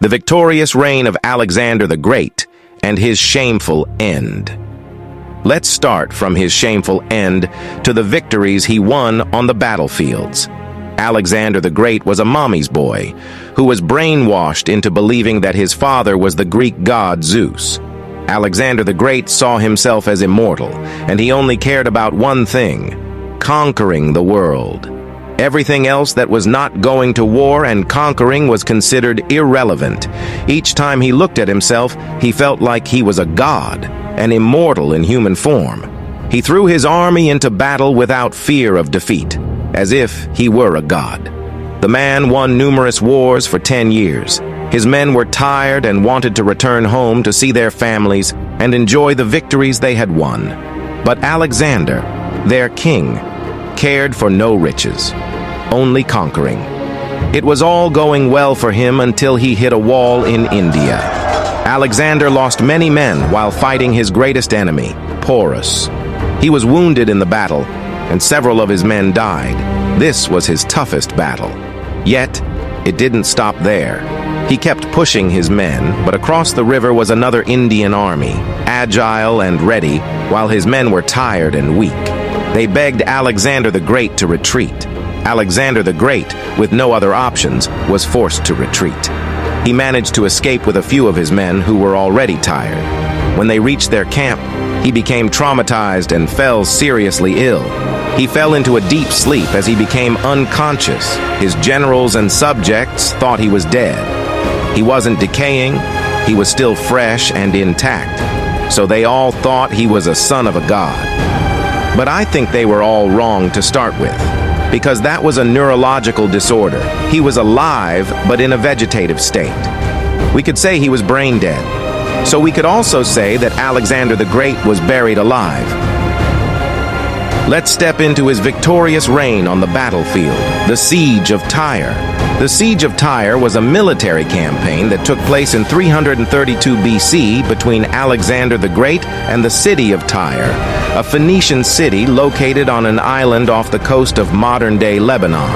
the victorious reign of Alexander the Great and his shameful end. Let's start from his shameful end to the victories he won on the battlefields. Alexander the Great was a mommy's boy who was brainwashed into believing that his father was the Greek god Zeus. Alexander the Great saw himself as immortal, and he only cared about one thing: conquering the world. Everything else that was not going to war and conquering was considered irrelevant. Each time he looked at himself, he felt like he was a god, an immortal in human form. He threw his army into battle without fear of defeat, as if he were a god. The man won numerous wars for 10 years. His men were tired and wanted to return home to see their families and enjoy the victories they had won. But Alexander, their king, cared for no riches, only conquering. It was all going well for him until he hit a wall in India. Alexander lost many men while fighting his greatest enemy, Porus. He was wounded in the battle, and several of his men died. This was his toughest battle. Yet, it didn't stop there. He kept pushing his men, but across the river was another Indian army, agile and ready, while his men were tired and weak. They begged Alexander the Great to retreat. Alexander the Great, with no other options, was forced to retreat. He managed to escape with a few of his men who were already tired. When they reached their camp, he became traumatized and fell seriously ill. He fell into a deep sleep as he became unconscious. His generals and subjects thought he was dead. He wasn't decaying, he was still fresh and intact, so they all thought he was a son of a god. But I think they were all wrong to start with, because that was a neurological disorder. He was alive, but in a vegetative state. We could say he was brain dead. So we could also say that Alexander the Great was buried alive. Let's step into his victorious reign on the battlefield, the Siege of Tyre. The Siege of Tyre was a military campaign that took place in 332 BC between Alexander the Great and the city of Tyre, a Phoenician city located on an island off the coast of modern-day Lebanon.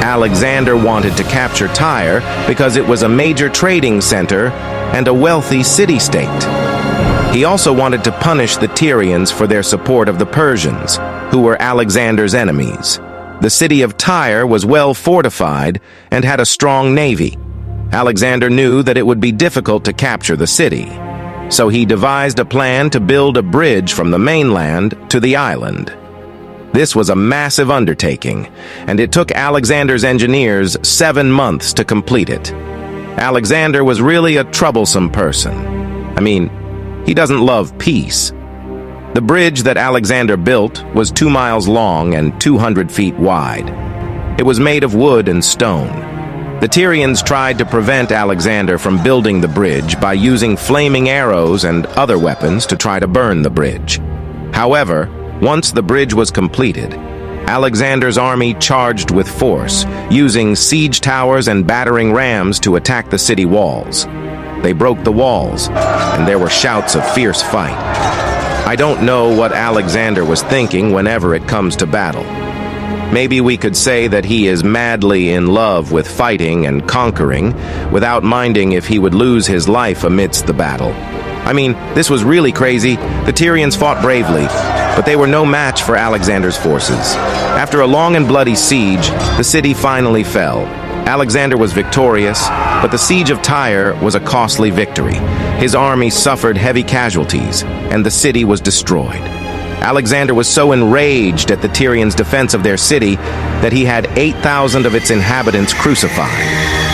Alexander wanted to capture Tyre because it was a major trading center and a wealthy city-state. He also wanted to punish the Tyrians for their support of the Persians, who were Alexander's enemies. The city of Tyre was well fortified and had a strong navy. Alexander knew that it would be difficult to capture the city, so he devised a plan to build a bridge from the mainland to the island. This was a massive undertaking, and it took Alexander's engineers 7 months to complete it. Alexander was really a troublesome person. I mean, he doesn't love peace. The bridge that Alexander built was 2 miles long and 200 feet wide. It was made of wood and stone. The Tyrians tried to prevent Alexander from building the bridge by using flaming arrows and other weapons to try to burn the bridge. However, once the bridge was completed, Alexander's army charged with force, using siege towers and battering rams to attack the city walls. They broke the walls, and there were shouts of fierce fight. I don't know what Alexander was thinking whenever it comes to battle. Maybe we could say that he is madly in love with fighting and conquering, without minding if he would lose his life amidst the battle. I mean, this was really crazy. The Tyrians fought bravely, but they were no match for Alexander's forces. After a long and bloody siege, the city finally fell. Alexander was victorious, but the Siege of Tyre was a costly victory. His army suffered heavy casualties, and the city was destroyed. Alexander was so enraged at the Tyrians' defense of their city that he had 8,000 of its inhabitants crucified.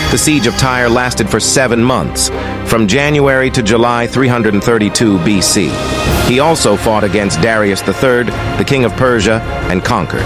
The Siege of Tyre lasted for 7 months, from January to July 332 BC. He also fought against Darius III, the king of Persia, and conquered.